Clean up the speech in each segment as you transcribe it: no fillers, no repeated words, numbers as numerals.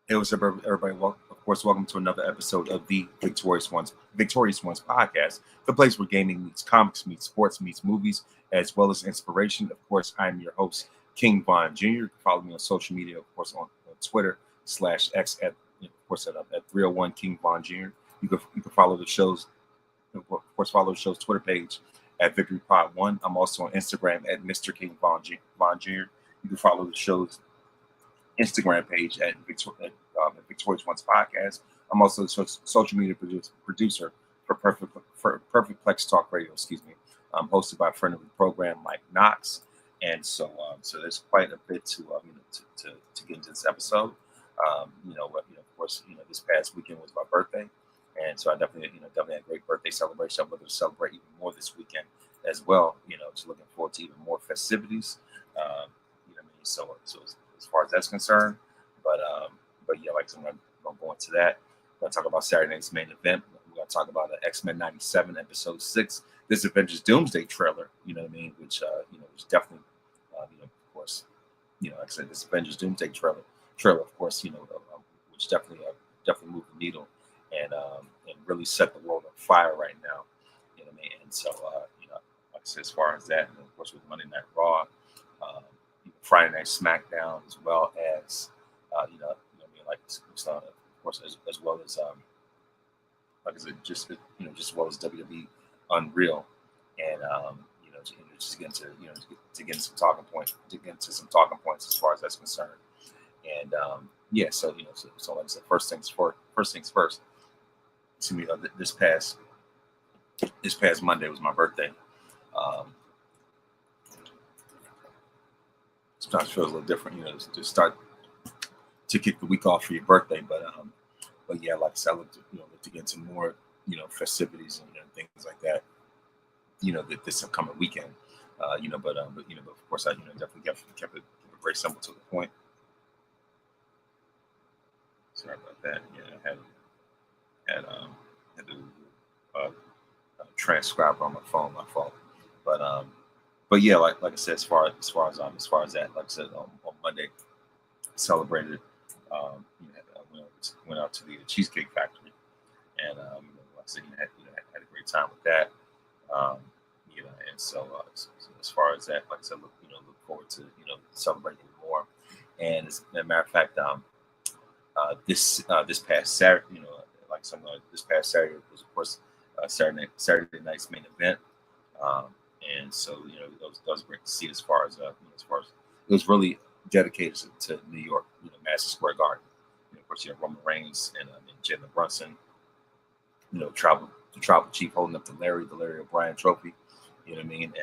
Hey, what's up, everybody? Well, of course, welcome to another episode of the Victorious Ones podcast, the place where gaming meets comics, meets sports, meets movies, as well as inspiration. Of course, I'm your host, King Von Jr. You can follow me on social media, of course, on Twitter/X at 301 King Von Jr. You can follow the show's, of course, follow the show's Twitter page at Victory Pod One. I'm also on Instagram at Mr. King Von Jr. You can follow the show's Instagram page at Victorious Ones Podcast. I'm also the social media producer for Perfect Plex Talk Radio. Excuse me. I'm hosted by a friend of the program, Mike Knox, and so there's quite a bit to get into this episode. Of course, this past weekend was my birthday, and so I definitely had a great birthday celebration. I'm looking to celebrate even more this weekend as well. Just looking forward to even more festivities. So as far as that's concerned, but yeah, like I'm gonna go into that. I'm gonna talk about Saturday night's main event. We're gonna talk about X-Men '97 episode 6. This Avengers Doomsday trailer. Which definitely, of course, like I said, this Avengers Doomsday trailer, of course, which definitely moved the needle and really set the world on fire right now. And so like I said, as far as that, and of course with Monday Night Raw. Friday Night SmackDown, as well as of course, as well as like I said, just as well as WWE UnReal, and just get into to get some talking points, as far as that's concerned, and so like I said, first things first. To me, this past Monday was my birthday. Sometimes feels a little different, to start to kick the week off for your birthday. But yeah, like I said, I look to get into more, festivities and things like that. This upcoming weekend. But of course, I definitely kept it very simple to the point. Sorry about that. Yeah, I had to transcribe on my phone. My fault. But yeah, like I said, as far as that, like I said, on Monday, celebrated. Went out to the Cheesecake Factory, and like I said, had a great time with that. And so as far as that, like I said, look forward to celebrating more. And as a matter of fact, this past Saturday, this past Saturday was of course Saturday night's main event. And so, that was great to see as far as it was really dedicated to New York, Madison Square Garden. Of course, you have Roman Reigns and Jalen Brunson, the tribal chief holding up the Larry O'Brien trophy, And,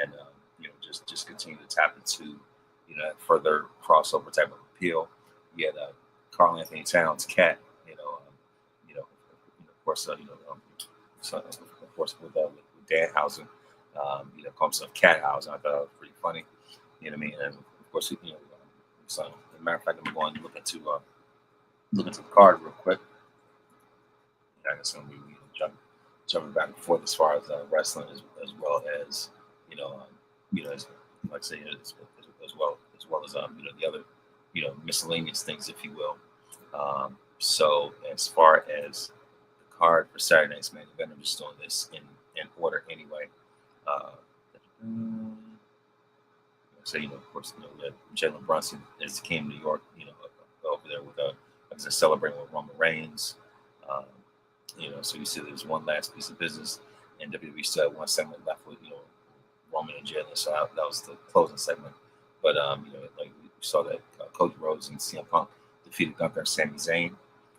just continue to tap into, further crossover type of appeal. You had Karl Anthony Towns, Cat, of course, of course with Danhausen. Call himself Cat House. I thought that was pretty funny. And of course, so as a matter of fact, I'm going to look into the card real quick. I guess I'm going to be jumping back and forth as far as wrestling, as well as as, like I say, as well as the other miscellaneous things, if you will. So as far as the card for Saturday night's main event, I'm just doing this in order anyway. So of course, Jalen Brunson came to New York, over there with celebrating with Roman Reigns. So you see there's one last piece of business, and WWE still had one segment left with Roman and Jalen. So that was the closing segment. But like we saw that Cody Rhodes and CM Punk defeated Gunther and Sami Zayn,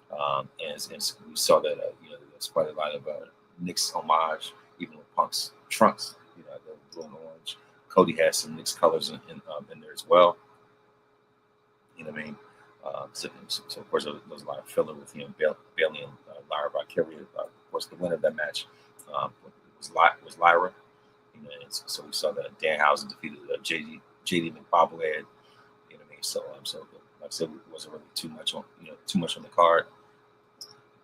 and we saw that there's quite a lot of Nick's homage, even with Punk's trunks. The blue and orange. Cody has some mixed colors in there as well. So of course there was a lot of filler with Bayley and Lyra Valkyria. Of course, the winner of that match was Lyra. And so we saw that Danhausen defeated JD McBobblehead. So like I said, it wasn't really too much on the card.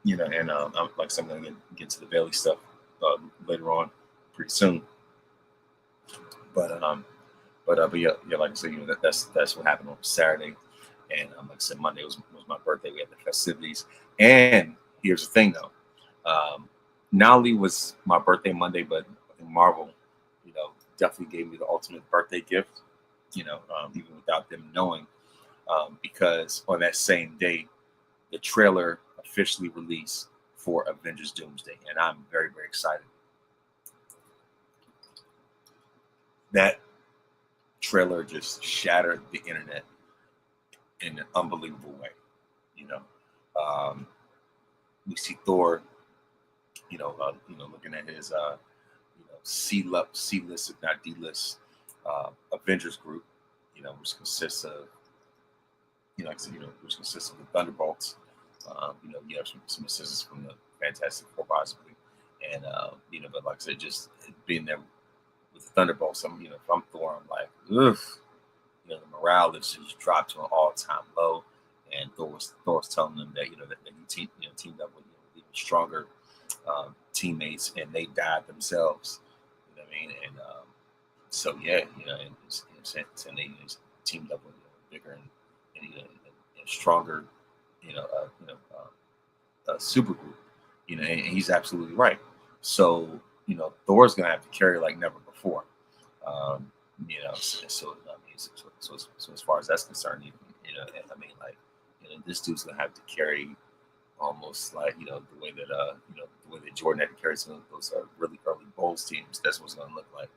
And I'm going to get to the Bayley stuff later on, pretty soon. But yeah, like I said, that's what happened on Saturday, And like I said, Monday was my birthday. We had the festivities. And here's the thing, though. Not only was my birthday Monday, but Marvel, definitely gave me the ultimate birthday gift. Even without them knowing, because on that same day, the trailer officially released for Avengers Doomsday, and I'm very, very excited. That trailer just shattered the internet in an unbelievable way. We see Thor, looking at his, C-list, if not D-list, Avengers group, which consists of, which consists of the Thunderbolts. You have some assistance from the Fantastic Four, possibly, and but like I said, just being there with the Thunderbolts, if I'm Thor, I'm like, ugh, the morale is just dropped to an all-time low, and Thor's telling them that that he teamed up with even stronger teammates, and they died themselves. You know what I mean? And so yeah, and they teamed up with bigger and stronger, super group. And he's absolutely right. So Thor's gonna have to carry like never before. So as far as that's concerned, this dude's gonna have to carry almost like the way that the way that Jordan had to carry some of those really early Bulls teams. That's what it's gonna look like.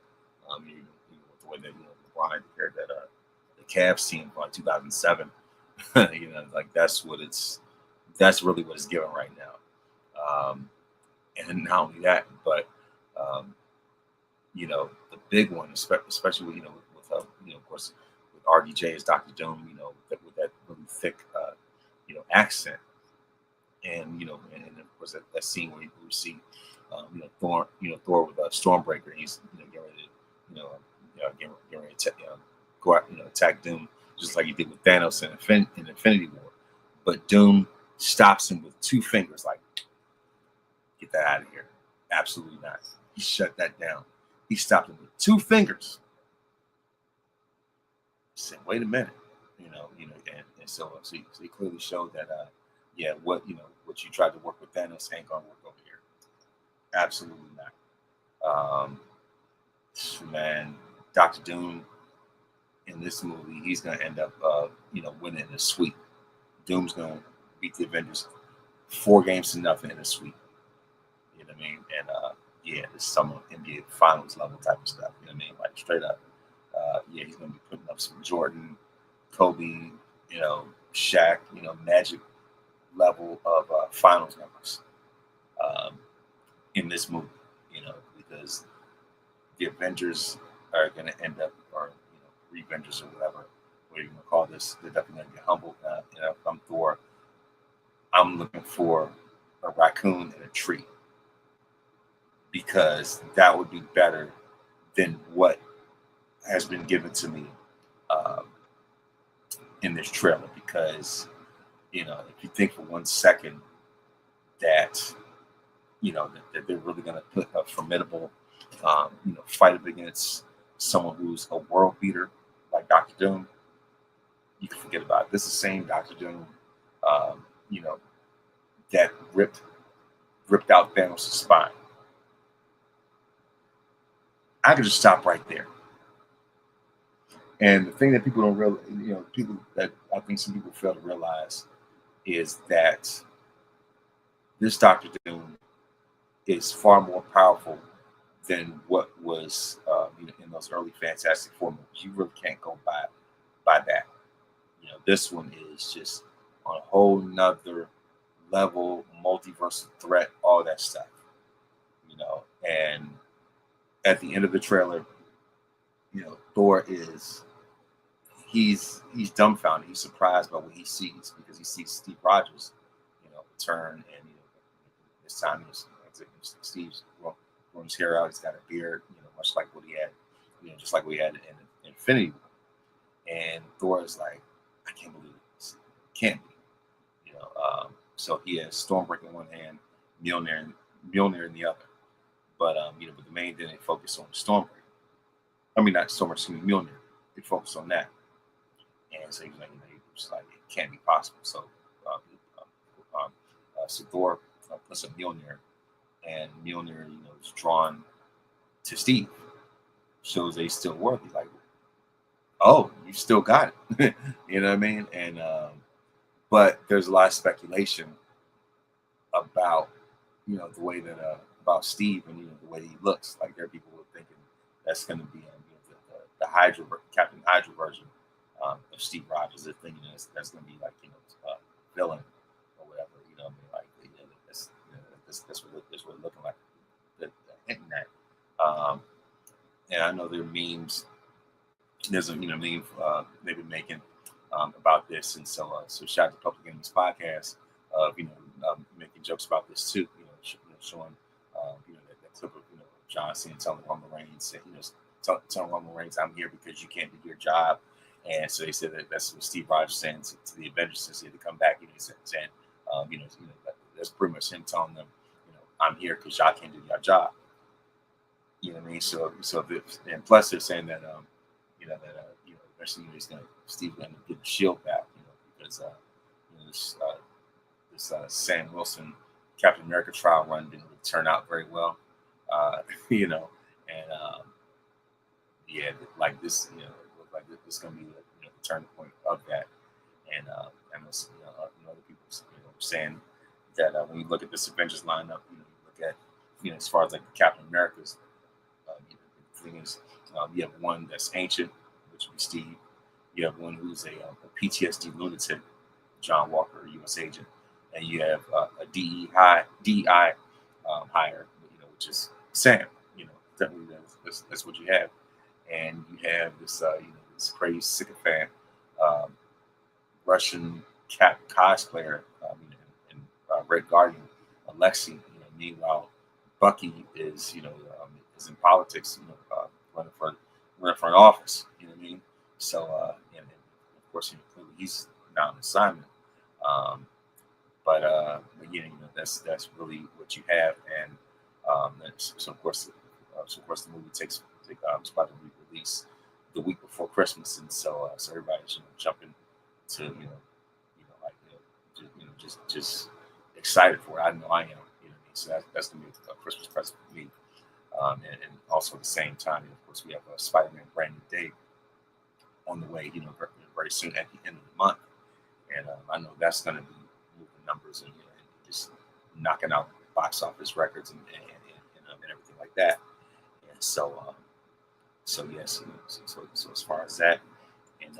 The way that LeBron had to carry that the Cavs team by 2007. Like that's really what it's given right now. And not only that, but the big one, especially with of course with RDJ as Dr. Doom, with that really thick accent, and and of course that scene where we see Thor with Stormbreaker, he's getting ready to getting ready to go out attack Doom just like he did with Thanos in Infinity War, but Doom stops him with two fingers, like, get that out of here. Absolutely not. He shut that down. He stopped him with two fingers. He said, wait a minute. And so he clearly showed that what you tried to work with Thanos ain't gonna work over here. Absolutely not. Man, Dr. Doom in this movie, he's gonna end up winning the sweep. Doom's gonna beat the Avengers 4-0 in a sweep. You know what I mean? And this is some NBA Finals level type of stuff. You know what I mean? Like straight up. He's gonna be putting up some Jordan, Kobe, Shaq, Magic level of Finals numbers in this movie. Because the Avengers are gonna end up, or Revengers or whatever you want to call this, they're definitely gonna get humbled. If I'm Thor, I'm looking for a raccoon and a tree, because that would be better than what has been given to me in this trailer. Because if you think for 1 second that that they're really going to put a formidable fight up against someone who's a world beater like Dr. Doom, you can forget about it. This is the same Dr. Doom that ripped out Thanos' spine. I could just stop right there. And the thing that people don't realize, people that I think some people fail to realize, is that this Dr. Doom is far more powerful than what was in those early Fantastic Four movies. You really can't go by that. This one is just on a whole nother level, multiversal threat, all that stuff. And at the end of the trailer, Thor he's dumbfounded. He's surprised by what he sees, because he sees Steve Rogers, return, and this time Steve's growing his hair out. He's got a beard, much like what he had, just like we had in Infinity War. And Thor is like, I can't believe this. Can't be. So he has Stormbreaker in one hand, Mjolnir in the other. But but the main thing, they focus on Stormbreaker. I mean, not Stormbreaker, Mjolnir. They focus on that. And so he's like, was like, it can't be possible. So, so Thor puts a Mjolnir, and Mjolnir, is drawn to Steve, shows that he's still worthy. Like, oh, you still got it. You know what I mean? And but there's a lot of speculation about the way that about Steve and the way he looks. Like there are people who are thinking that's going to be the Hydra Captain Hydra version of Steve Rogers. They're thinking that's going to be like villain or whatever. You know what I mean? Like that's what it's looking like. They're hinting at. And I know there are memes. There's a meme they've been making about this, and so shout out to Public Enemies Podcast of making jokes about this too. Showing that clip of John Cena telling Roman Reigns, telling Roman Reigns, "I'm here because you can't do your job." And so they said that's what Steve Rogers saying to the Avengers since he had to come back. He's saying, that's pretty much him telling them, "I'm here because y'all can't do your job." You know what I mean? So and plus they're saying that eventually Steve's gonna get the shield back, because this Sam Wilson Captain America trial run didn't really turn out very well, and like this, look like this is gonna be the turning point of that, and other people saying that when you look at this Avengers lineup, you look at as far as like Captain America's, the thing is, you have one that's ancient, which would be Steve. You have one who's a PTSD lunatic, John Walker, a U.S. agent, and you have a DEI hire, which is Sam. Definitely that's what you have, and you have this this crazy sycophant Russian cat cosplayer and Red Guardian, Alexei. Meanwhile, Bucky is is in politics, running for an office. You know what I mean? So and of course, clearly he's not on assignment. But that's really what you have, and so of course the movie it's about to be released the week before Christmas, and so everybody's jumping to just excited for it. I know I am. So that's gonna be a Christmas present for me, and also at the same time, of course, we have a Spider-Man Brand New Day on the way, very soon at the end of the month, and I know that's gonna be moving numbers and just knocking out box office records and everything like that. And so yes, so as far as that, and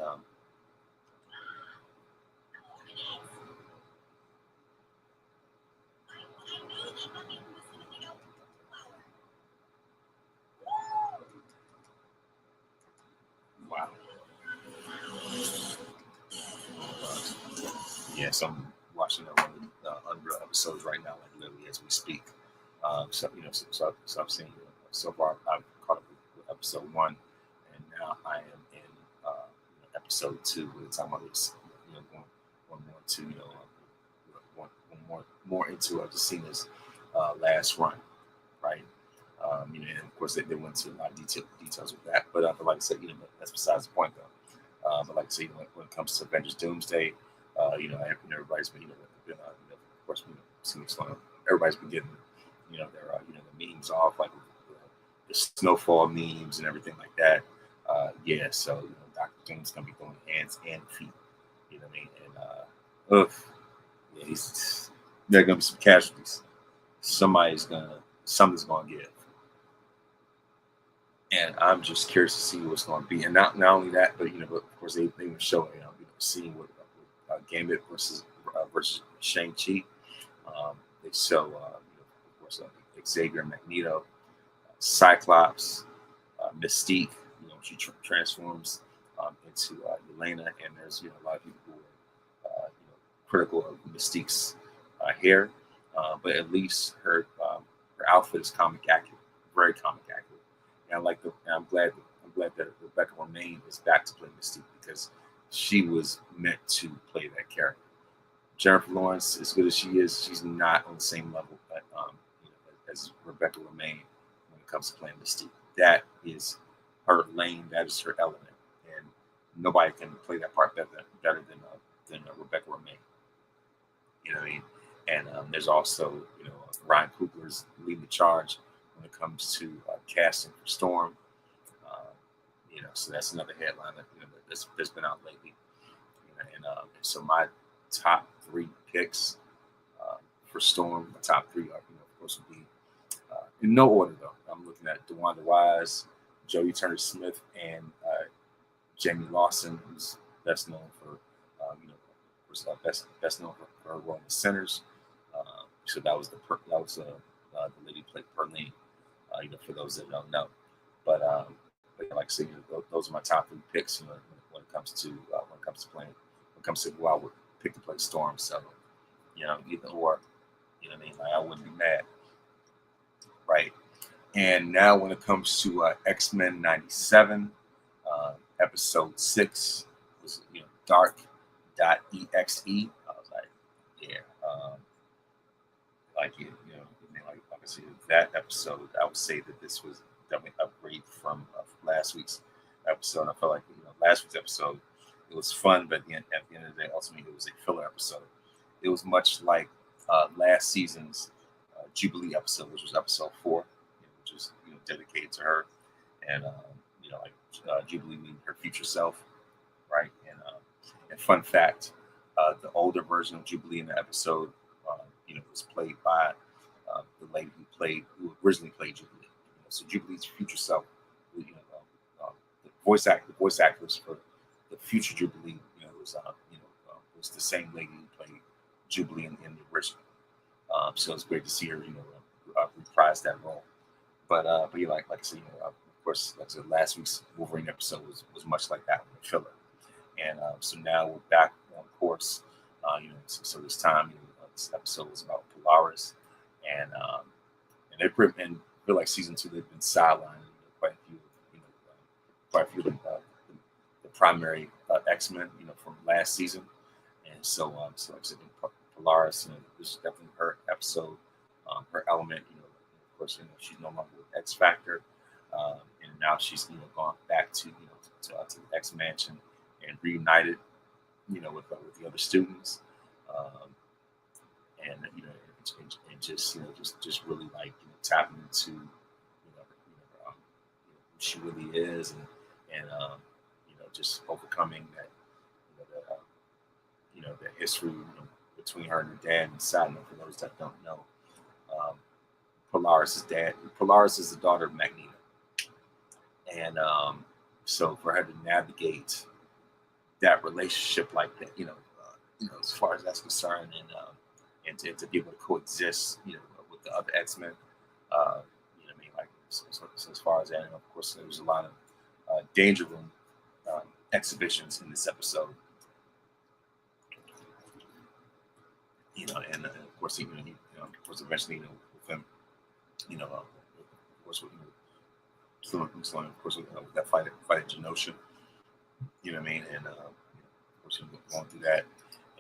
wow, yes, I'm watching one of the UnReal episodes right now, like literally as we speak. So I'm seeing so far I've caught up with episode 1, and now I am in episode 2. With the time I was going more to one more into just seeing this last run, right? And of course they went into a lot of details with that, but like I said, that's besides the point though. But like I said, when it comes to Avengers Doomsday, everybody's been of course everybody's been getting their the memes off, like the snowfall memes and everything like that. So Dr. Doom's gonna be throwing hands and feet. You know what I mean? And there are gonna be some casualties. Something's gonna give. And I'm just curious to see what's going to be. And not only that, but but of course they were showing seeing what Gambit versus Shang-Chi. They show of course Xavier, Magneto, Cyclops, Mystique. She transforms into Yelena, and there's a lot of people who are critical of Mystique's hair, but at least her outfit is comic accurate, very comic accurate. And I'm glad that Rebecca Romijn is back to play Mystique, because she was meant to play that character. Jennifer Lawrence, as good as she is, she's not on the same level as Rebecca Romijn when it comes to playing Mystique. That is her lane. That is her element, and nobody can play that part better than There's also, Ryan Coogler's leading the charge when it comes to casting for Storm. So that's another headline that that's been out lately. And so my top 3 picks for Storm, the top 3 are, of course, would be in no order though. I'm looking at DeWanda Wise, Jodie Turner-Smith, and Jamie Lawson, who's best known for, best known for her role in The Sinners. So that was the lady who played Perlene. For those that don't know, but like I said, those are my top 3 picks. When it comes to playing, when it comes to who I would pick to play Storm. So, either or, like I wouldn't be mad, right? And now when it comes to X-Men '97, episode 6 was Dark.exe. I was like, yeah, like it, like I said, that episode, I would say that this was definitely an upgrade from last week's episode. I felt like last week's episode, it was fun, but at the end of the day, ultimately it was a filler episode. It was much like last season's Jubilee episode, which was episode 4, which was dedicated to her, and Jubilee meaning her future self, right? And fun fact, the older version of Jubilee in the episode, was played by the lady who originally played Jubilee. So Jubilee's future self, the voice actress for the future Jubilee, was the same lady who played Jubilee in the original. So it's great to see her, reprise that role. But yeah, like I said, of course, like I said, last week's Wolverine episode was much like that, with filler. And so now we're back on course. So this time, this episode was about Polaris, and they feel like season 2 they've been sidelined quite a few of the primary X-Men, from last season. And so like I said, Polaris, this is definitely her episode, her element. Of course, she's no longer with X Factor, and now she's gone back to to the X Mansion and reunited, with the other students, and just really like tapping into who she really is, and just overcoming that the history between her and her dad. And side note, for those that don't know, Polaris' dad. Polaris is the daughter of Magneto, and so for her to navigate that relationship like that, as far as that's concerned, and to be able to coexist, with the other X-Men, like so as far as that, and of course there was a lot of Danger Room exhibitions in this episode, and of course of course eventually with him, of course with of course with that fight at Genosha, and of course going through that,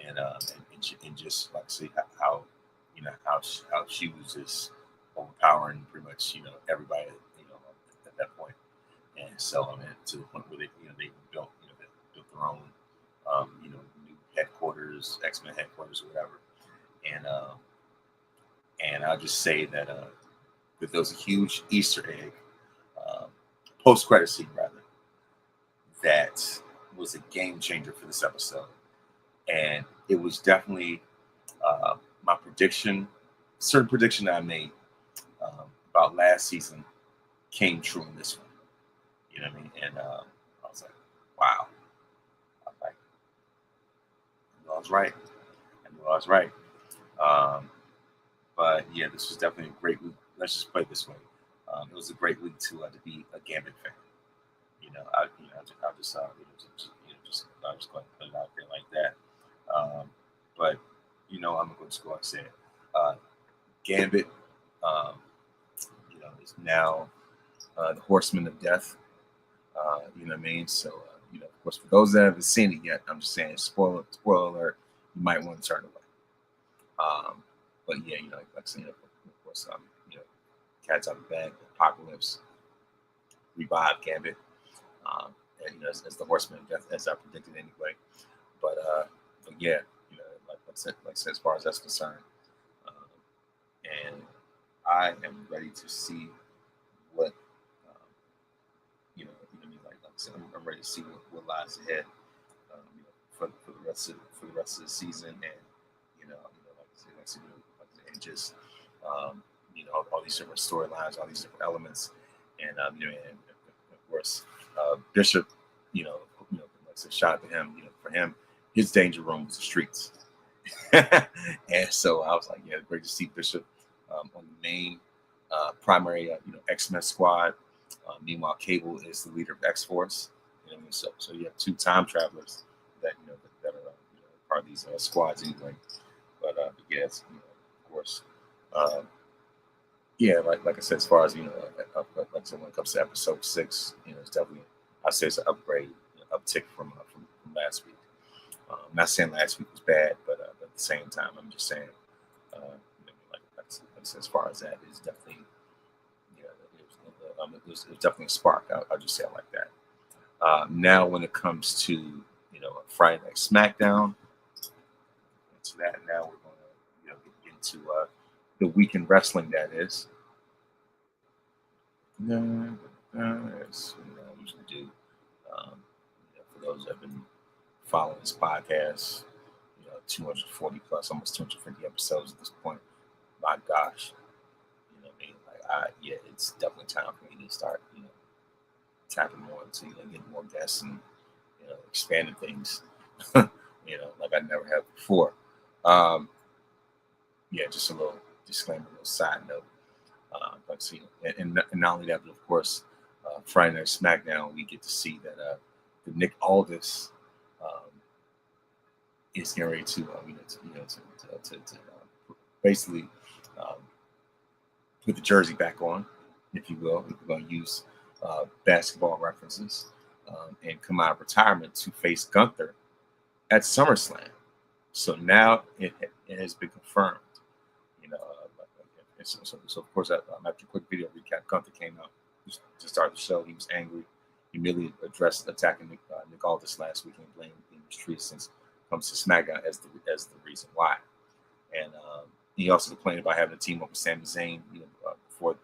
and just like see how how she was just overpowering pretty much everybody at that point. And so to the point where they built their own new headquarters, X-Men headquarters or whatever. And I'll just say that there was a huge Easter egg, post-credit scene rather, that was a game changer for this episode. And it was definitely my certain prediction that I made about last season came true in this one. You know what I mean? And I was like, wow. I knew I was right. But yeah, this was definitely a great week. Let's just play it this way. It was a great week to be a Gambit fan. I'll just go ahead and put it out there like that. But I'm going to go and say it. Gambit, is now the Horseman of Death. You know what I mean? So, of course, for those that haven't seen it yet, I'm just saying, spoiler alert, you might want to turn away. But yeah, like I said, of course, Cat's out of the bag, Apocalypse, revive Gambit, and as the Horseman of Death, as I predicted anyway. But yeah, like I said, as far as that's concerned, I am ready to see what you know what I mean. Like I said, I'm ready to see what lies ahead. For the rest of the season, and like I said, and just all these different storylines, all these different elements, and and of course Bishop, like I said, shout out to him. For him, his danger room was the streets, and so I was like, yeah, great to see Bishop on the main primary X-Men squad. Meanwhile, Cable is the leader of X-Force. So you have two time travelers that are part of these squads anyway. But yes, of course, like I said, as far as like I said, when it comes to episode 6, it's definitely, I say it's an upgrade, uptick from last week. Not saying last week was bad, but at the same time, I'm just saying, like I said, as far as that, it's definitely, it was definitely a spark. I'll just say it like that. Now, when it comes to Friday Night SmackDown, into that. Now we're going to get into the week in wrestling. That is, as I usually do. For those that have been following this podcast, 240 plus, almost 250 episodes at this point. My gosh, what I mean? Like, it's definitely time for me to start, tapping more into, getting more guests and, expanding things, like I never have before. Just a little disclaimer, a little side note. But see, and not only that, but of course, Friday Night SmackDown, we get to see that the Nick Aldis is getting ready to, basically put the jersey back on, if you will. We're going to use basketball references and come out of retirement to face Gunther at SummerSlam. So now it has been confirmed. So of course, after a quick video recap, Gunther came out to start the show. He was angry. He immediately addressed attacking Nick Aldis last week and blamed the industry since it comes to SmackDown as the reason why. And he also complained about having a team up with Sami Zayn, before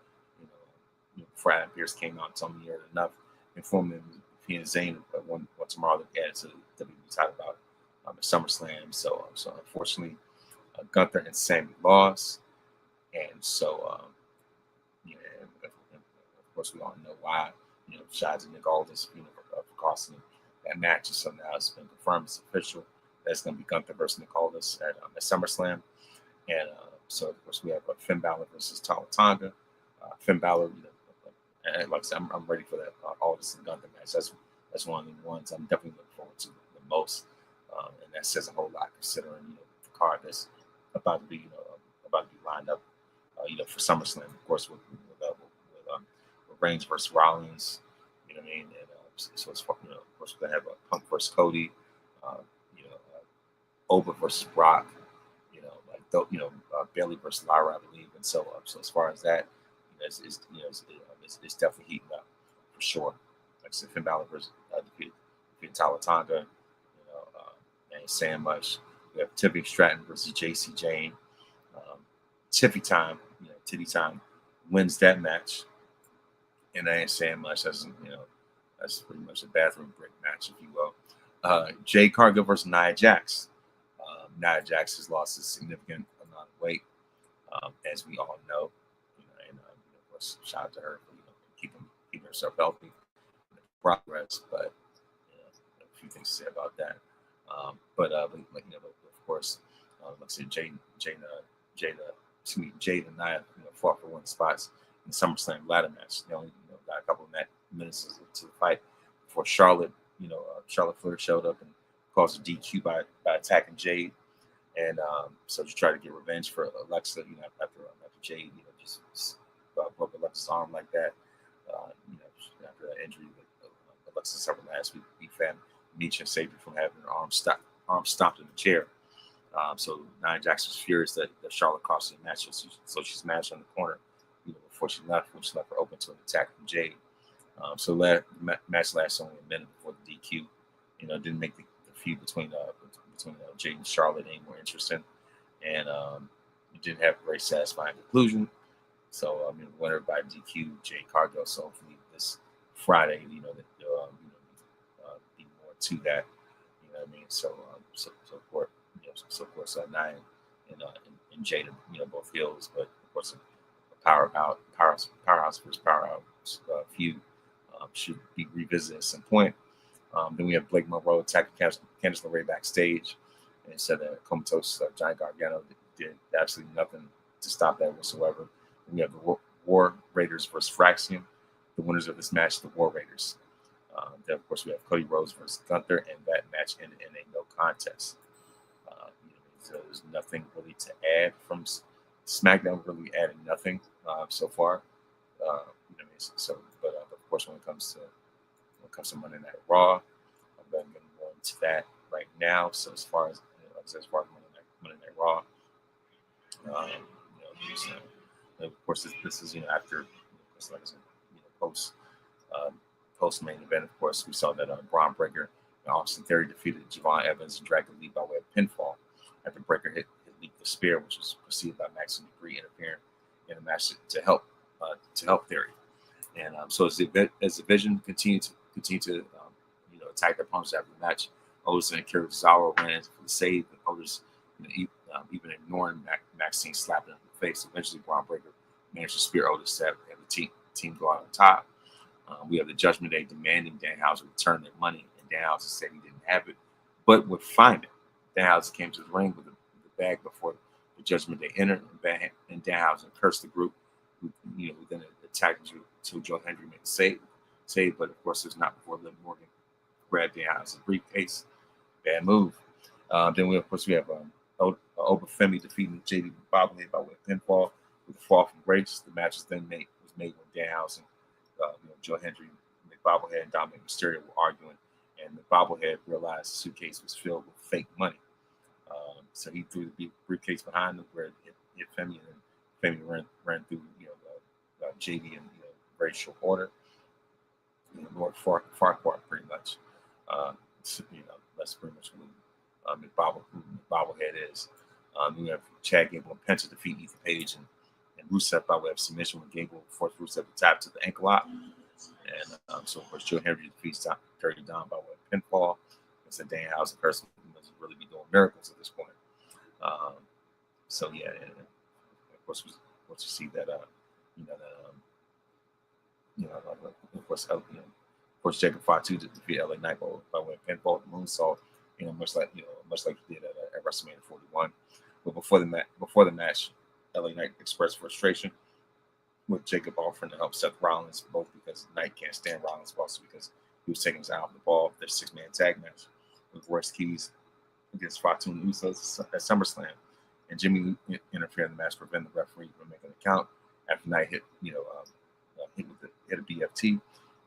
Adam Pearce came out and told me he heard enough, informed him he and Zayn one tomorrow to get to WWE title about at SummerSlam. So unfortunately, Gunther and Sami lost, and so of course we all know why. Shots at Nick Aldis, for costing that match. So now it's been confirmed, it's official. That's going to be Gunther versus Nick Aldis at SummerSlam, and so of course we have Finn Balor versus Tama Tonga. Finn Balor, and like I said, I'm ready for that Aldis and Gunther match. That's one of the ones I'm definitely looking forward to the most, and that says a whole lot considering the card that's about to be lined up, for SummerSlam. Of course, with Reigns versus Rollins, what I mean, and so it's of course we're gonna have Punk versus Cody, Oba versus Brock, Bailey versus Lyra, I believe, and so as far as that, it's definitely heating up for sure. Like I said, Finn Balor versus defeated Tama Tonga, ain't saying much. We have Tiffany Stratton versus JC Jane. Titty Time wins that match, and I ain't saying much. That's pretty much a bathroom break match, if you will. Jade Cargill versus Nia Jax. Nia Jax has lost a significant amount of weight, as we all know. And of course, shout out to her for keeping herself healthy, progress. But a few things to say about that. But of course, like I said, Jade and Nia fought for one spots in the SummerSlam ladder match. They only got a couple of minutes to the fight before Charlotte Flair showed up and caused a DQ by attacking Jade, and so she tried to get revenge for Alexa. After Jade just broke Alexa's arm like that. After that injury that Alexa suffered last week, we found Nietzsche saved her from having her arm stomped in the chair. So Nia Jax was furious that Charlotte cost her the match, so she smashed on the corner, before she left her open to an attack from Jade. So that match lasted only a minute before the DQ. Didn't make the feud between Jade and Charlotte any more interesting, and it didn't have a very satisfying conclusion. So I mean, winner by DQ, Jay Cargill. So hopefully this Friday, that there'll be more to that. You know what I mean? So of course, of course, Nia and Jada, both heels, but of course, a powerhouse versus powerhouse feud should be revisited at some point. Then we have Blake Monroe attacking Candice LeRae backstage, and said that comatose Johnny Gargano did absolutely nothing to stop that whatsoever. Then we have the War Raiders versus Fraxium. The winners of this match, the War Raiders. Then of course we have Cody Rhodes versus Gunther, and that match ended in a no contest. So there's nothing really to add from SmackDown. Really added nothing so far. So, but of course, when it comes to Monday Night Raw, I'm going to go into that right now. So as far as Monday Night Raw, of course this is after, like I said, post main event. Of course, we saw that Braun Breaker and Austin Theory defeated Javon Evans and Dragon Lee by way of pinfall after Breaker hit Lee the spear, which was perceived by Maxine Debris interfering in the match to help Theory. And so as the Vision continue to attack their opponents after the match, Otis and Kurosawa ran for the save, and Otis even ignoring Maxine slapping him in the face. Eventually, Braun Breaker managed to spear Otis to have the team go out on top. We have the Judgment Day demanding Danhausen return their money, and Danhausen said he didn't have it, but would find it. Danhausen came to the ring with the bag before the Judgment Day entered, and Danhausen cursed the group, who then attacked until Joe Hendry made a save, but of course it was not before Liv Morgan grabbed Danhausen's briefcase. Bad move. Then we have Obafemi defeating JD Bobblehead by way of pinfall with a fall from grace. The match was made when Danhausen, Joe Hendry, McBobblehead, and Dominic Mysterio were arguing, and McBobblehead realized the suitcase was filled with fake money. So he threw the briefcase behind him where it hit Femi, and Femi ran through JD in very short order. North Farquhar pretty much. That's pretty much who McBobblehead is. We have Chad Gable and Penta defeat Ethan Page and Rusev by way of submission when Gable forced Rusev to tap to the ankle lock. And so of course Joe Hendry defeats Dirty Don by way of pinfall. It's a Danhausen person who doesn't really be doing miracles at this point. And of course you see that of course Jacob Fatu to defeat LA Knight by way of pinfall, moonsault, much like he did at WrestleMania 41. But before the match, LA Knight expressed frustration with Jacob offering to help Seth Rollins, both because Knight can't stand Rollins, but also because he was taking his eye off the ball of their 6-man tag match with Royce Keys against Fatu and Usos at SummerSlam. And Jimmy interfered in the match, preventing the referee from making a count after Knight hit a BFT.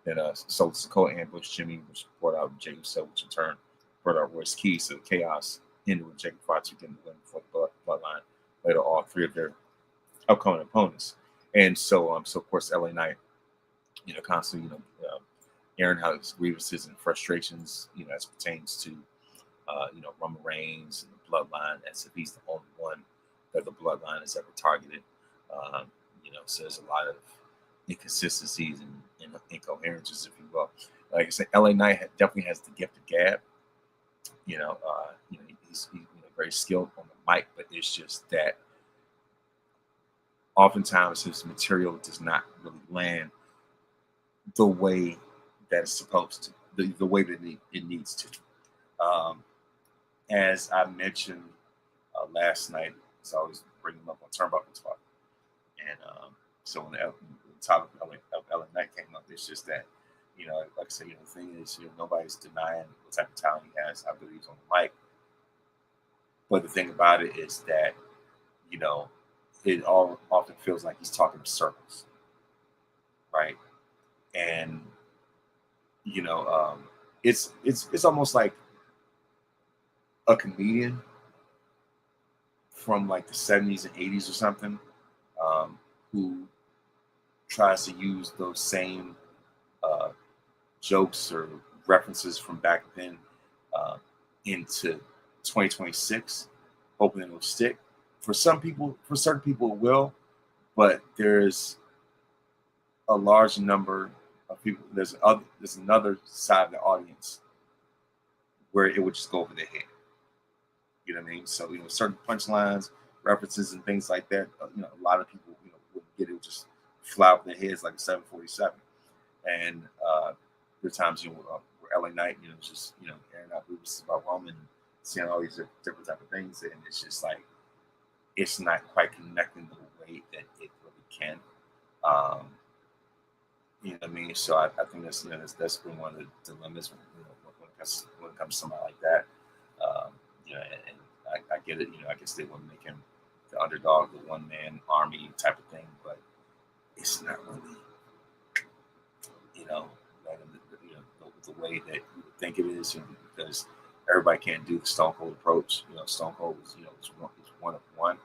Then Solo Sikoa ambushed Jimmy, which brought out Jey Uso, which in turn brought out Royce Keys. So the chaos ended with Jacob Fatu getting the win before the Bloodline later all three of their upcoming opponents. And so of course LA Knight, constantly, airing out his grievances and frustrations, as pertains to Roman Reigns and the Bloodline, as if he's the only one that the Bloodline has ever targeted. So there's a lot of inconsistencies and incoherences, if you will. Like I said, LA Knight definitely has the gift of gab. He's very skilled on the mic, but it's just that oftentimes his material does not really land the way that it's supposed to, the way that it needs to. As I mentioned last night, as I always bring them up on Turnbuckle Talk, and so when the topic of LA Knight came up, it's just that, like I said, the thing is, nobody's denying what type of talent he has, how good he's on the mic. But the thing about it is that, it all often feels like he's talking in circles, right? And it's almost like a comedian from like the 70s and 80s or something, who tries to use those same jokes or references from back then into 2026, hoping it will stick. For certain people it will, but there's a large number of people. There's another side of the audience where it would just go over their head. You know what I mean? So certain punchlines, references, and things like that. A lot of people wouldn't get it. Would just fly over their heads like a 747. And there are times where LA Knight, just airing out movies about Roman and seeing all these different type of things, and it's just like it's not quite connecting the way that it really can. You know what I mean? So I think that's been one of the dilemmas when it comes to somebody like that. And I get it. I guess they want to make him the underdog, the one man army type of thing, but it's not really, the way that you would think it is, because everybody can't do the Stone Cold approach. Stone Cold was one of one.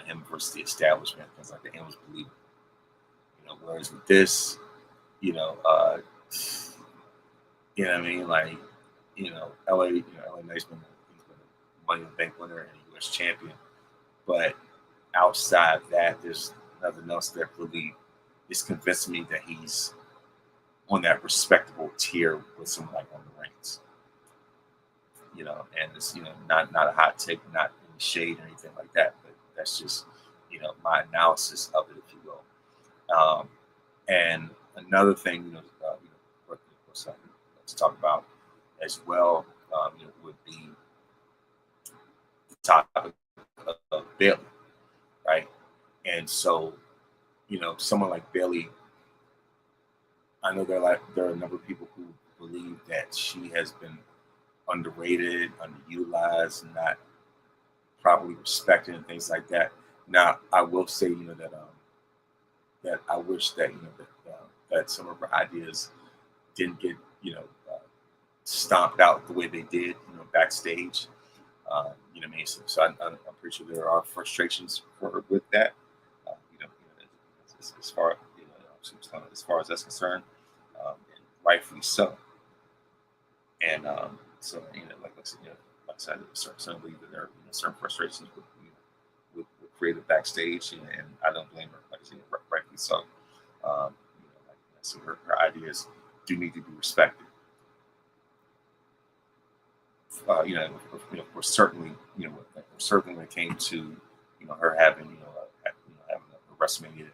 Him versus the establishment, things like that, and was believable. Whereas with this, what I mean? Like, LA Knight's been a Money in the Bank winner and a U.S. champion, but outside that, there's nothing else that really is convincing me that he's on that respectable tier with someone like Roman Reigns. And it's not a hot take, not any shade or anything like that, but that's just my analysis of it, if you will. And another thing, to talk about as well, would be the topic of Bayley, right? And so, someone like Bayley, I know there are a number of people who believe that she has been underrated, underutilized, not properly respected, and things like that. Now, I will say, that I wish that that some of her ideas didn't get stomped out the way they did backstage. You know what I mean? So I'm pretty sure there are frustrations for her with that. As far as far as that's concerned, and rightfully so. And so like I said, certainly there are certain frustrations with creative backstage, and I don't blame her. Like I said, rightfully so. So her ideas do need to be respected. Of course, certainly, certainly when it came to, her having, having a WrestleMania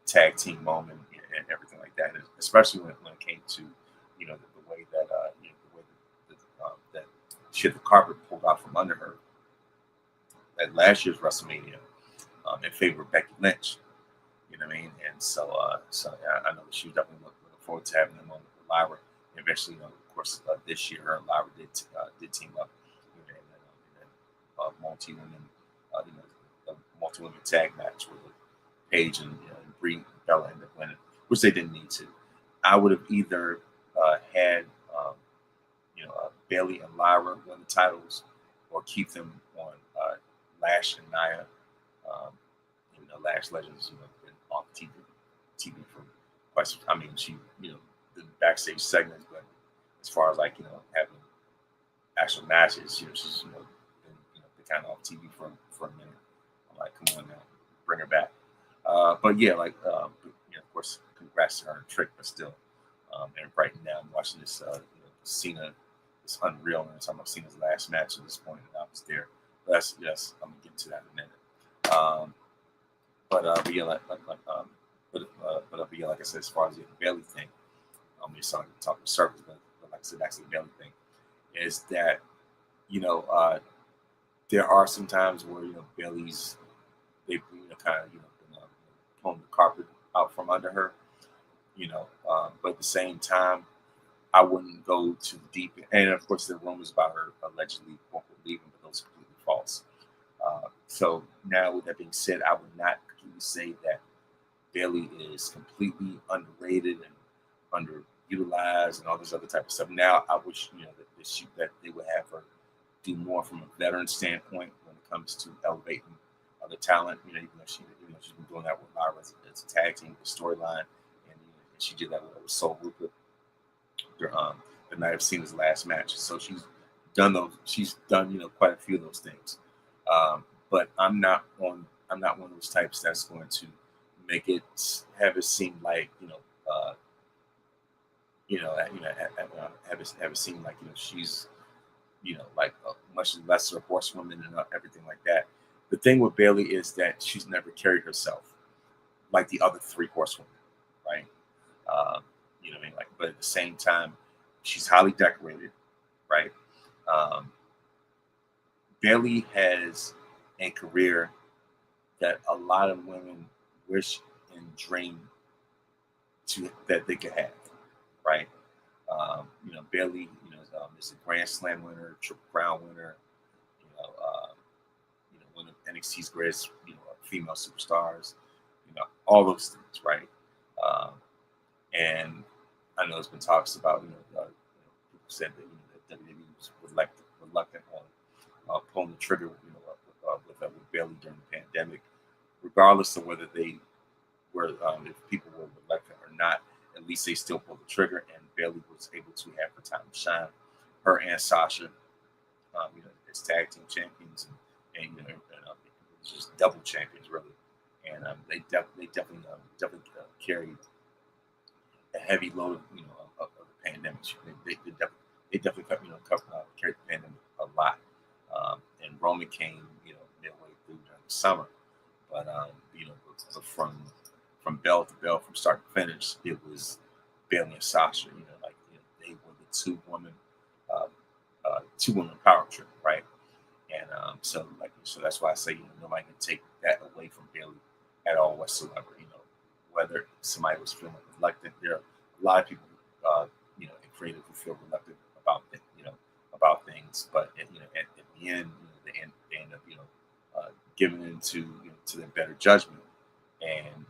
tag team moment and everything like that, especially when it came to, the way that, that she had the carpet pulled out from under her at last year's WrestleMania in favor of Becky Lynch. You know what I mean? And so, I know that she was definitely looking forward to having them on with Lyra. Eventually, of course, this year, her and Lyra did team up, and multi-women tag match with Paige and Brie and Bella ended up winning, which they didn't need to. I would have either had Bayley and Lyra win the titles, or keep them on Lash and Nia. Lash Legends, been off TV for quite some time. I mean, she, the backstage segments, but as far as having actual matches, she's been kind of off TV for a minute. I'm like, come on now, bring her back. But yeah, of course, congrats to her and Trick, but still, and right now I'm watching this, Cena, this UnReal, and I'm talking about Cena's last match at this point, and I was there. But yes, I'm gonna get to that in a minute. But yeah, like I said, as far as the Bayley thing, I'm just talking surface, but like I said, actually the Bayley thing is that there are some times where Bayley's they kind of pulling the carpet out from under her, but at the same time, I wouldn't go too deep. And of course, there are rumors about her allegedly leaving, but those are completely false. So now, with that being said, I would not completely say that Bayley is completely underrated and underutilized and all this other type of stuff. Now, I wish that they would have her do more from a veteran standpoint when it comes to elevating other talent. Even though she's been doing that with Lyra as a tag team, the storyline, and she did that with Soul Rupert the night of Cena's last match. So she's done those. She's done quite a few of those things. But I'm not on I'm not one of those types that's going to make it have it seem like have it seem like she's like a much lesser horsewoman and everything like that. The thing with Bailey is that she's never carried herself like the other three horsewomen, right? You know what I mean? Like, but at the same time, she's highly decorated, right? Um, Bailey has a career that a lot of women wish and dream that they could have, right? Bailey, is a Grand Slam winner, Triple Crown winner, one of NXT's greatest, female superstars, all those things, right? Um, and I know there's been talks about, people said that, that WWE was reluctant on pulling the trigger, with Bailey during the pandemic, regardless of whether they were, if people were reluctant or not. At least they still pulled the trigger, and Bailey was able to have her time to shine. Her and Sasha, as tag team champions, and just double champions, really. And they definitely carried a heavy load, of the pandemic. They definitely carried the pandemic a lot. And Roman came, midway through during the summer, but from bell to bell, from start to finish, it was Bailey and Sasha. They were the two women power trip, right? And so that's why I say nobody can take that away from Bailey at all whatsoever. Whether somebody was feeling reluctant, there are a lot of people, in creative who feel reluctant about things, but at the end, they end up giving into to their better judgment, and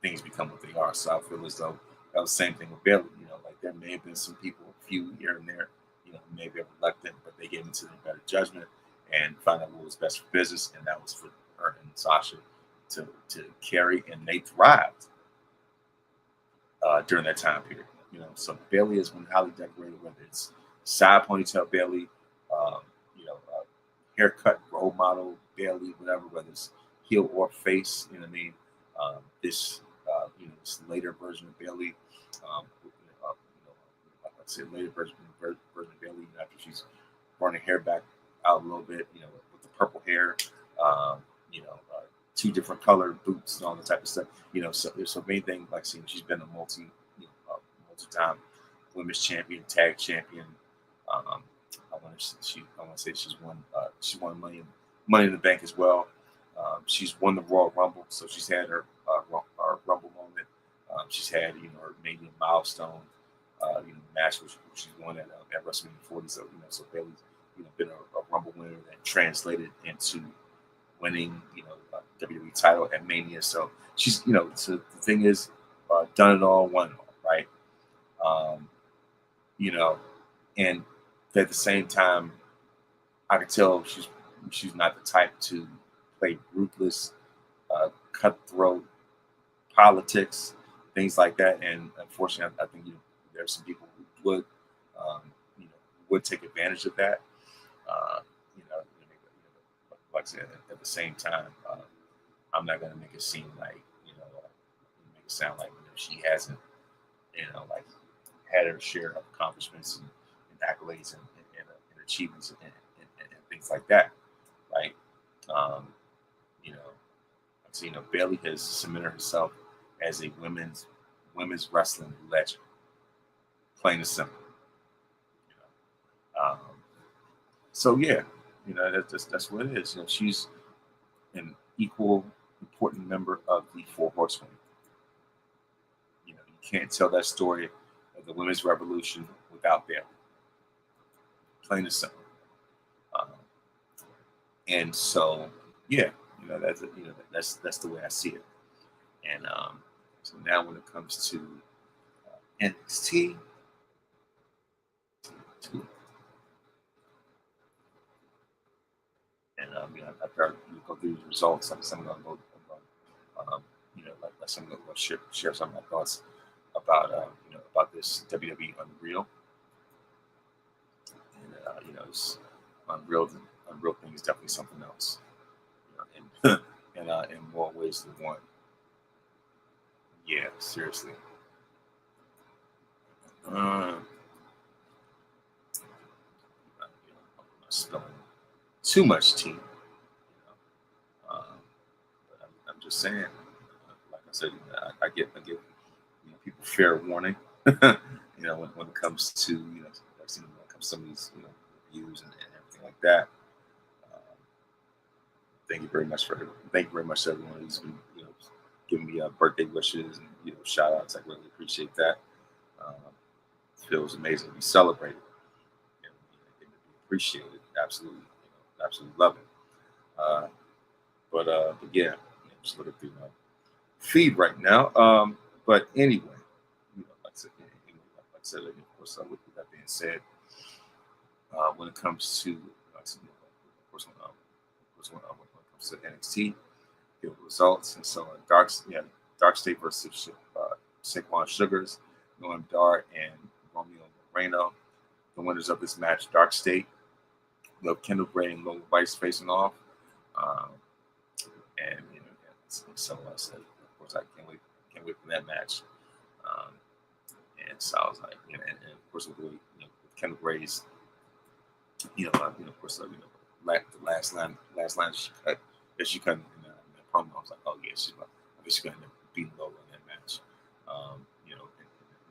things become what they are. So I feel as though that was the same thing with Bailey. Like there may have been some people, a few here and there, maybe reluctant, but they gave into their better judgment and found out what was best for business, and that was for her and Sasha to carry, and they thrived during that time period. So Bailey has been highly decorated, whether it's side ponytail Bailey, um, haircut role model Bailey, whatever, whether it's heel or face. You know what I mean? This later version of Bailey, like I said, later version of Bailey, after she's brought her hair back out a little bit, with the purple hair, two different colored boots and all that type of stuff. So main thing, like seeing she's been a multi-time women's champion, tag champion. I want to say she's won money in the bank as well. She's won the Royal Rumble, so she's had her Rumble moment. She's had her maybe a milestone match which she's won at WrestleMania 40. So Bailey's been a Rumble winner that translated into winning WWE title at Mania. So she's so the thing is, done it all, won it all, right? And at the same time, I could tell she's not the type to play ruthless, cutthroat politics, things like that. And unfortunately, I think there are some people who would take advantage of that. Like I said, at the same time, I'm not going to make it seem like make it sound like she hasn't like had her share of accomplishments and accolades and achievements and things like that, right? Bailey has cemented herself as a women's wrestling legend, plain and simple. So yeah, that's what it is. She's an equal important member of the Four Horsewomen. You can't tell that story of the women's revolution without Bailey. Plain and simple. And so, yeah, that's the way I see it. And so now when it comes to NXT, and after I go through the results, I'm going to go, I'm going to share some of my thoughts about about this WWE UnReal. And this Unreal thing is definitely something else. And in more ways than one. Yeah, seriously. I'm not spilling too much tea. But I'm just saying, like I said, I give people fair warning. When it comes to when it comes to some of these reviews and everything like that. Um, thank you very much to everyone who's been giving me birthday wishes and shout outs. I really appreciate that. Um, it feels amazing to be celebrated and to be appreciated. Absolutely, absolutely love it. Uh, but yeah, just looking through my feed right now. But anyway, like I said, of course, with that being said, when it comes to, of course, when it comes to NXT, good results, and so Dark State versus Saquon Sugars, Noam Dar, and Romeo Moreno. The winners of this match, Dark State, Kendall Gray and Logan Weiss facing off. Um, and so I said, of course, I can't wait for that match. Um, and so I was like, and of course with with Kendall Gray's, of course, the last line she cut, that she cut in that promo. I was like, oh yeah, I guess she's gonna end up beating Logan in that match.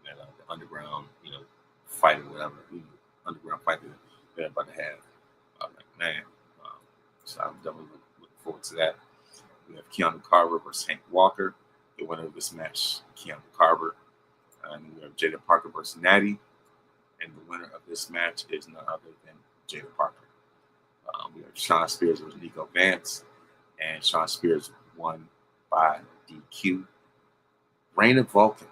And the underground, fight or whatever, underground fight that they're about to have. I'm like, man. So I'm definitely looking forward to that. We have Keanu Carver versus Hank Walker. The winner of this match, Keanu Carver. And we have Jada Parker versus Natty. And the winner of this match is none other than Jada Parker. We have Shawn Spears versus Nico Vance. And Shawn Spears won by DQ. Raina Vulcan,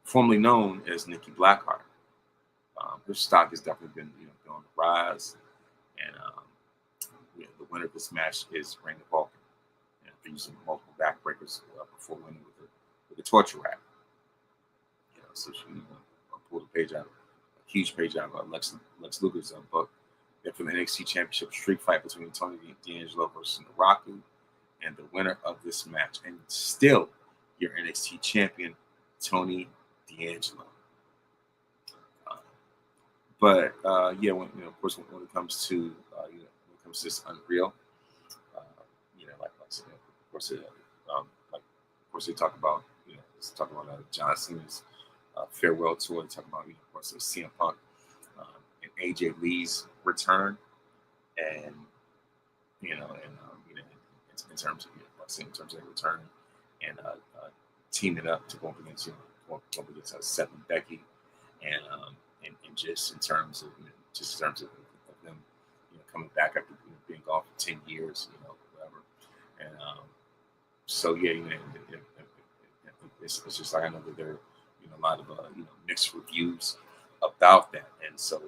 formerly known as Nikki Blackheart. Her stock has definitely been on the rise. And the winner of this match is Raina Vulcan. After using multiple backbreakers before winning with the torture rack. So she pulled a huge page out of Lex Luger's book. Then for the NXT Championship streak fight between Tony D'Angelo versus Naraku, and the winner of this match, and still your NXT champion, Tony D'Angelo. But of course, when it comes to this UnReal, like I said, of course, they talk about John Cena's farewell tour. They talk about of course CM Punk and AJ Lee's return, and in terms of their return and teaming up to go up against Seth and Becky, and just in terms of them coming back after being gone for 10 years, whatever. And so yeah, it's just like I know that there are a lot of mixed reviews about that, and so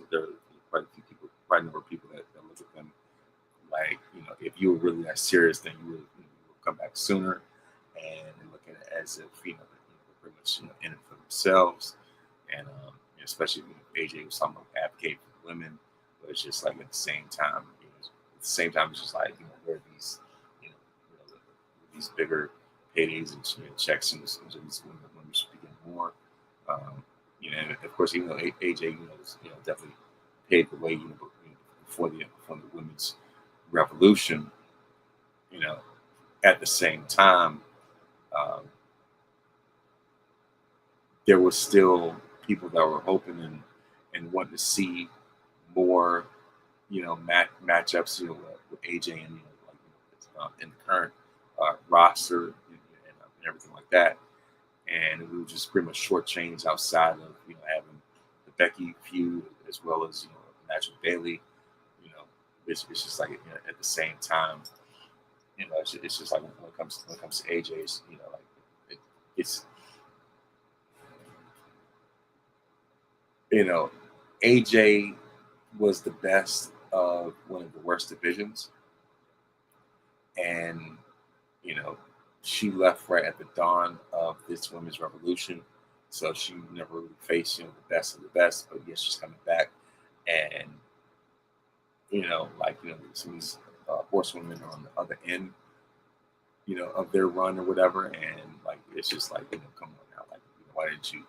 there are quite a few people, quite a number of people that look at them like if you were really that serious, then you would come back sooner, and look at it as if they're pretty much in it for themselves, and especially AJ was talking about advocating for women, but it's just like at the same time, it's just like where these these bigger paydays and checks and these women should be getting more. And of course, even though AJ, definitely paved the way, before the women's revolution, at the same time, there was still people that were hoping and wanting to see more, matchups, with AJ and in the current roster and everything like that. And we were just pretty much shortchanged outside of having the Becky feud as well as the match with Bayley. It's just like at the same time, it's just like when it comes to AJ's, it's AJ was the best of one of the worst divisions, and she left right at the dawn of this women's revolution, so she never really faced the best of the best. But yes, she's coming back, and some of these horsewomen are on the other end of their run or whatever. And like, it's just like, come on now, like, why didn't you,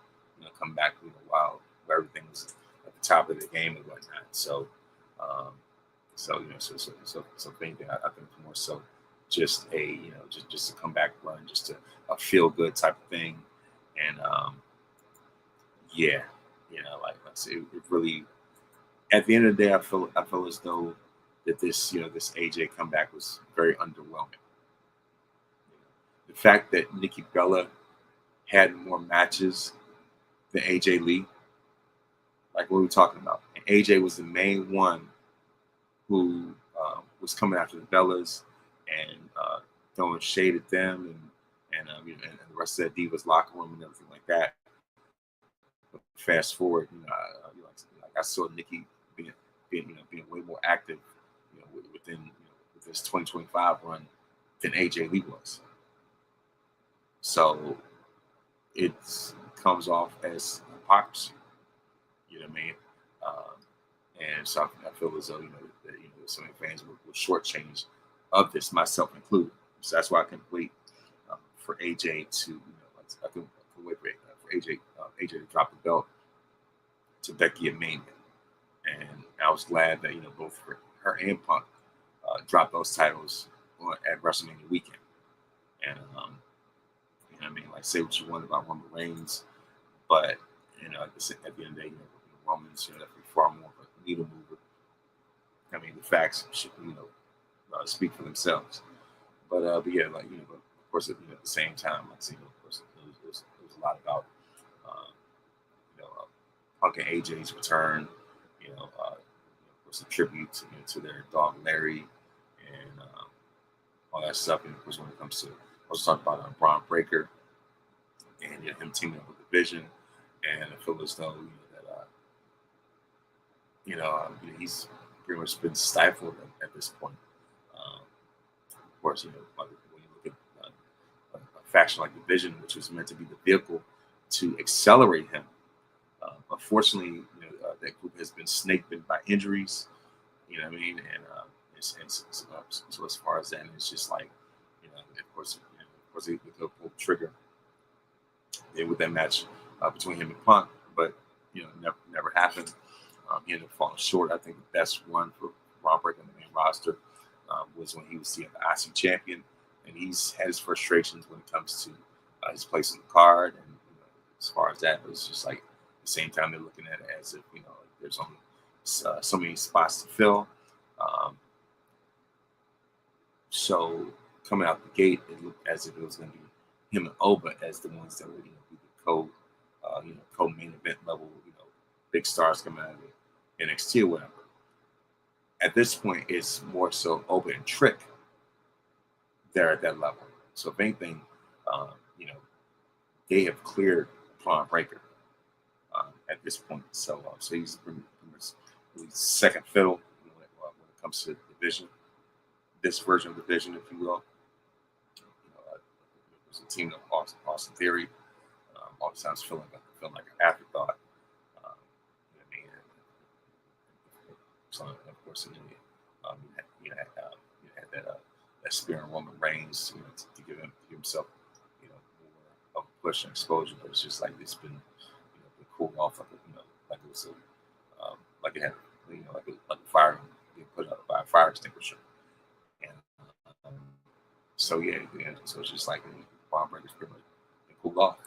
come back, while everything was at the top of the game and whatnot. So, um, so if anything, I think more so just just a comeback run, just a feel good type of thing. And yeah, like I said, it really, at the end of the day, I feel as though that this AJ comeback was very underwhelming. The fact that Nikki Bella had more matches than AJ Lee, like what are we talking about? And AJ was the main one who was coming after the Bellas and throwing shade at them and the rest of that Divas locker room and everything like that. But fast forward, like I saw Nikki being way more active, within with this 2025 run than AJ Lee was. So it comes off as hypocrisy. You know what I mean? And so I feel as though that some fans will shortchange of this, myself included. So that's why I couldn't wait for AJ to I couldn't wait for AJ to drop the belt to Becky and Mania. And I was glad that both her and Punk dropped those titles at WrestleMania weekend. And I mean, like, say what you want about Roman Reigns, but at the end of the day, Roman's definitely far more of a needle mover. I mean, the facts should speak for themselves. But yeah, like but of course, at the same time, like of course, it was a lot about Punk and AJ's return. Of course, a tribute to their dog Larry and all that stuff. And of course, when it comes to, I was talking about Braun Breaker and him teaming up with the Vision, and I feel as though he's pretty much been stifled at this point. Of course, like when you look at a faction like the Vision, which was meant to be the vehicle to accelerate him. Unfortunately, that group has been snake bitten by injuries. You know what I mean? And so as far as that, it's just like, of course, they could pull the trigger with that match between him and Punk, but never happened. He ended up falling short. I think the best one for Braun Breaker in the main roster was when he was the IC champion, and he's had his frustrations when it comes to his place on the card. And as far as that, it was just like at the same time they're looking at it as if there's only so many spots to fill. So coming out the gate, it looked as if it was going to be him and Oba as the ones that would be the co-main event level, big stars coming out of the NXT or whatever. At this point, it's more so Oba and Trick. They're at that level. So if anything, they have cleared Braun Breaker at this point. So he's pretty much second fiddle when it comes to the Division. This version of the Division, if you will. There's a team of Austin Theory. All the times feeling like an afterthought. So of course, you had that spear on Roman Reigns, to give himself, more of a push and exposure. But it's just like it's been, been cooled off like it was like it had, like a fire being put out by a fire extinguisher. And so so it's just like Braun Breaker's pretty much been cooled off.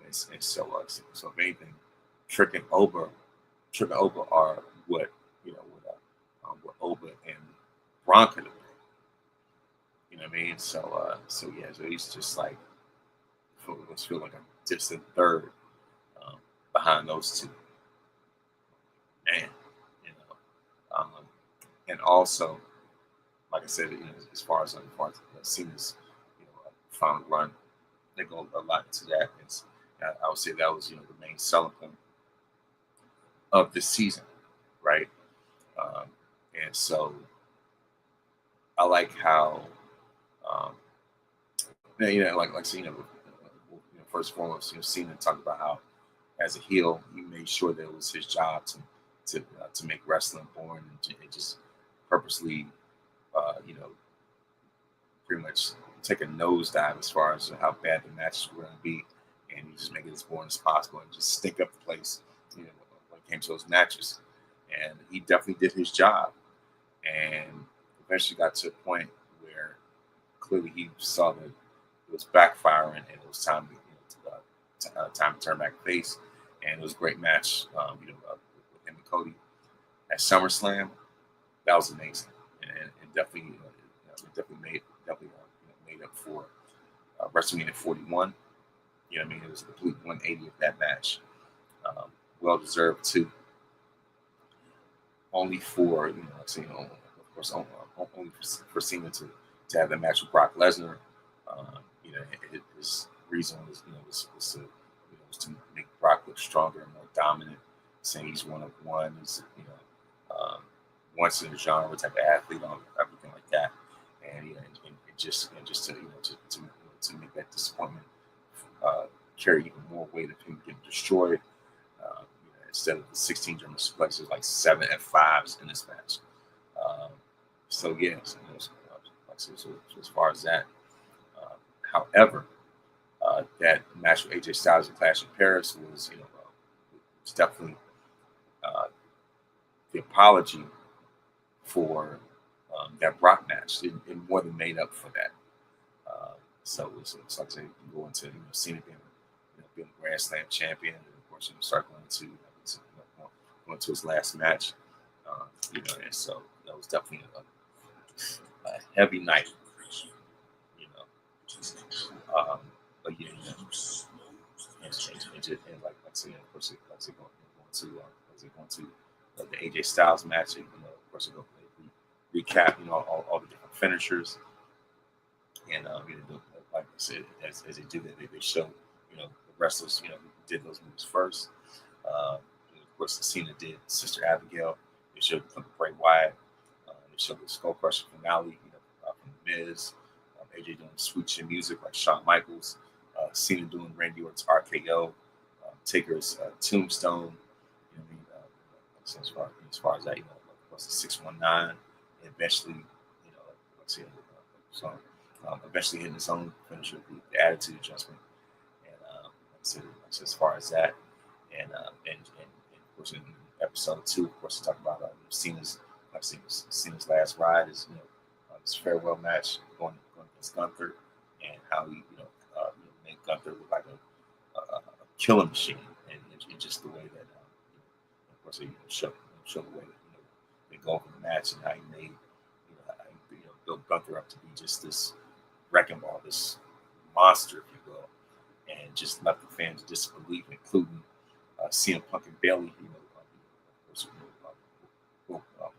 And so if anything, Trick and Oba are what what Oba and Braun could have been. You know what I mean? So he's just like feel like a distant third behind those two. Man, and also, like I said, as far as Cena's final run, they go a lot into that. I would say that was the main selling point of this season, right? And so I like how, like Cena, first and foremost, Cena talked about how, as a heel, he made sure that it was his job to make wrestling boring and just purposely, pretty much take a nosedive as far as how bad the matches were going to be, and you just make it as boring as possible and just stink up the place, when it came to those matches. And he definitely did his job, and eventually got to a point where clearly he saw that it was backfiring, and it was time to turn back face. And it was a great match, with him and Cody at SummerSlam. That was amazing, and definitely, made up for WrestleMania 41. It was a complete 180 of that match. Well deserved too. Only for of course, only for Cena to have that match with Brock Lesnar. His reason was to make Brock look stronger and more dominant, saying he's one of one. He's once in a genre type of athlete, on everything like that, and just to make that disappointment carry even more weight of him getting destroyed. Instead of the 16 German suplexes, like 7 F5s in this match. So as far as that, however, that match with AJ Styles and Clash in Paris was definitely the apology for that Brock match. It more than made up for that. So it's like I say, you go into Cena being a Grand Slam champion, and of course start going to his last match. And so that was definitely a heavy night. But yeah, and like I said, of course, going to the AJ Styles match, and of course, they'll recap, all the different finishers, and like I said, as they do that, they show, the wrestlers, who did those moves first. Of course, Cena did Sister Abigail. They showed Bray Wyatt. They showed the Skull Crusher finale, from The Miz. AJ doing sweet chin music like Shawn Michaels. Cena doing Randy Orton's RKO. Taker's Tombstone. So as far as that, of course, the 619. And eventually, eventually hitting his own finisher, the attitude adjustment. And as far as that, and of course in episode 2, of course, we talk about Cena's last ride is his farewell match going against Gunther, and how he made Gunther look like a killing machine, and just the way that of course he showed the way that they go over the match, and how he made built Gunther up to be just this wrecking ball, this monster, if you will, and just left the fans disbelief, including CM Punk and Bayley, who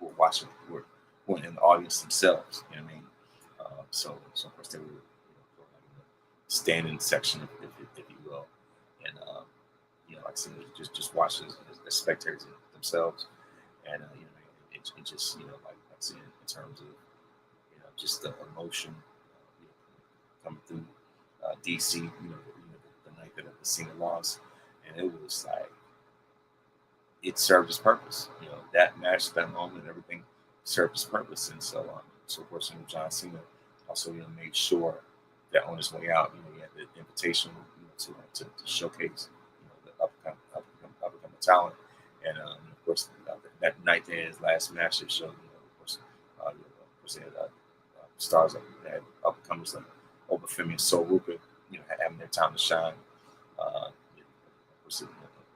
were watching, who were in the audience themselves. You know what I mean? So of course they were standing section, if you will, and like I said, just watching as spectators themselves, and it just like I said, in terms of just the emotion coming through DC, the night that the Cena lost, and it was like it served its purpose. That match, that moment, everything served its purpose, and so of course, John Cena also made sure that on his way out, he had the invitation to showcase the upcoming talent, and of course that night they had his last match. They showed of course they had stars that had upcomers like Obafemi and Sol Ruka, having their time to shine. Of course,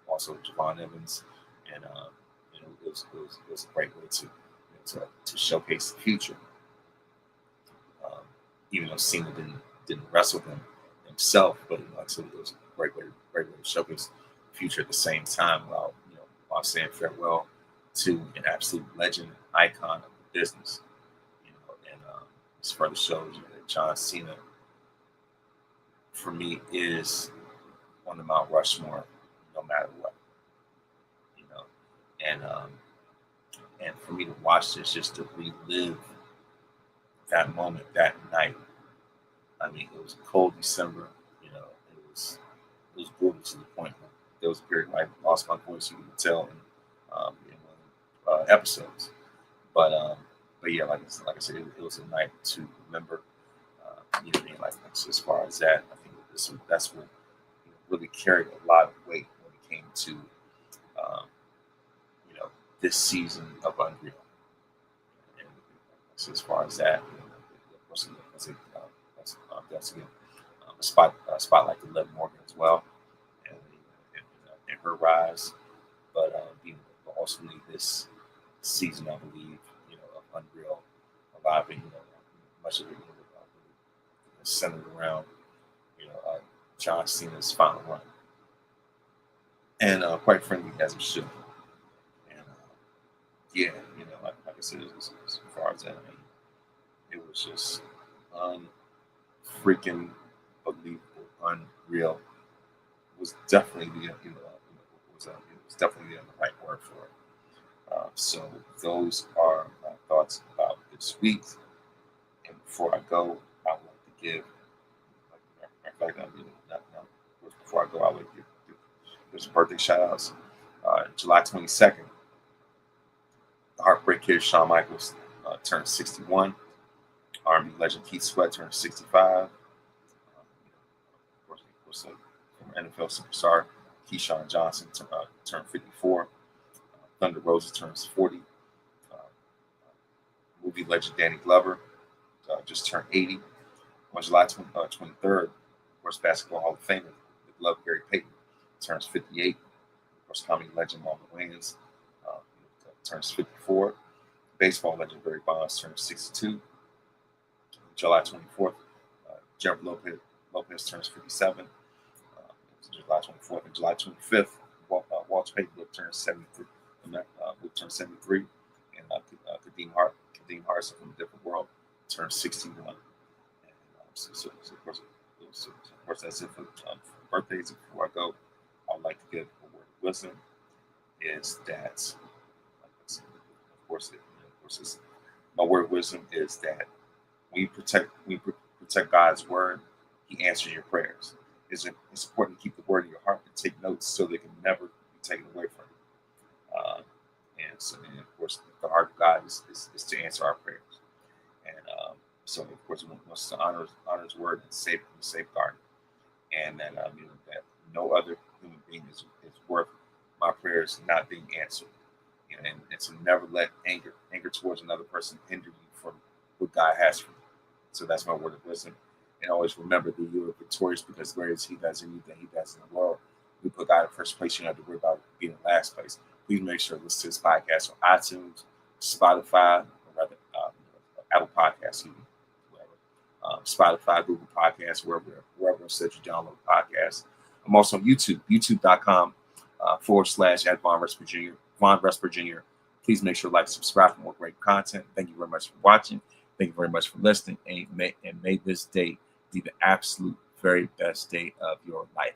also Javon Evans, and it was a great way to showcase the future. Even though Cena didn't wrestle them himself, but like I said, it was a great way to showcase the future at the same time, while saying farewell to an absolute legend, icon of the business. And this further shows that John Cena, for me, is on the Mount Rushmore, no matter what. And for me to watch this, just to relive that moment, that night. I mean, it was a cold December. It was brutal to the point where there was a period where I lost my voice. You can tell in one of the episodes. But yeah, like I said, it was a night to remember. You know what I mean? Like as far as that, I think that's what really carried a lot of weight when it came to um, this season of Unreal. And so as far as that, of course, that's again spotlight to Liv Morgan as well, and her rise. But ultimately this season, I believe, of Unreal, a lot of it, much of it, centered around, John Cena's final run, and quite frankly, as it should. And yeah, like I said, as far as that, I mean, it was just unfreaking believable, unreal. It was definitely it was definitely the right word for it. So those are my thoughts about this week. And before I go, I would like to give, in fact, before I go, I would give some birthday shout outs. July 22nd, the Heartbreak Kid Shawn Michaels turned 61. R&B legend Keith Sweat turned 65. Of course, former NFL superstar Keyshawn Johnson turned 54. Thunder Rosa turns 40. Movie legend Danny Glover just turned 80. On July 23rd, of course, Basketball Hall of Famer, the beloved Gary Payton, turns 58. Of course, comedy legend Marlon Wayans turns 54. Baseball legend Barry Bonds turns 62. July 24th, Jennifer Lopez turns 57. July 24th and July 25th, Walter Payton turns 73. Turns 73, and Kadeem Hardison from a different world turns 61. And so of course, that's it for birthdays. Before I go, I would like to give a word of wisdom. Is that, of course, my word of wisdom is that when you protect God's word, He answers your prayers. It's important to keep the word in your heart and take notes so they can never be taken away from you. And of course, the heart of God is to answer our prayers. And so, of course, we must to honor His word and safeguard it. And that that no other human being is worth my prayers not being answered. And to never let anger towards another person hinder you from what God has for you. So that's my word of wisdom. And always remember that you are victorious because greater is He does in you than He does in the world. We put God in first place. You don't have to worry about being in last place. Please make sure to listen to this podcast on iTunes, Spotify, or rather Apple Podcasts, whatever. Spotify, Google Podcasts, wherever it says you download podcasts. I'm also on YouTube, youtube.com /at Von Rest Virginia. Please make sure to like, subscribe for more great content. Thank you very much for watching. Thank you very much for listening. And may this day be the absolute very best day of your life.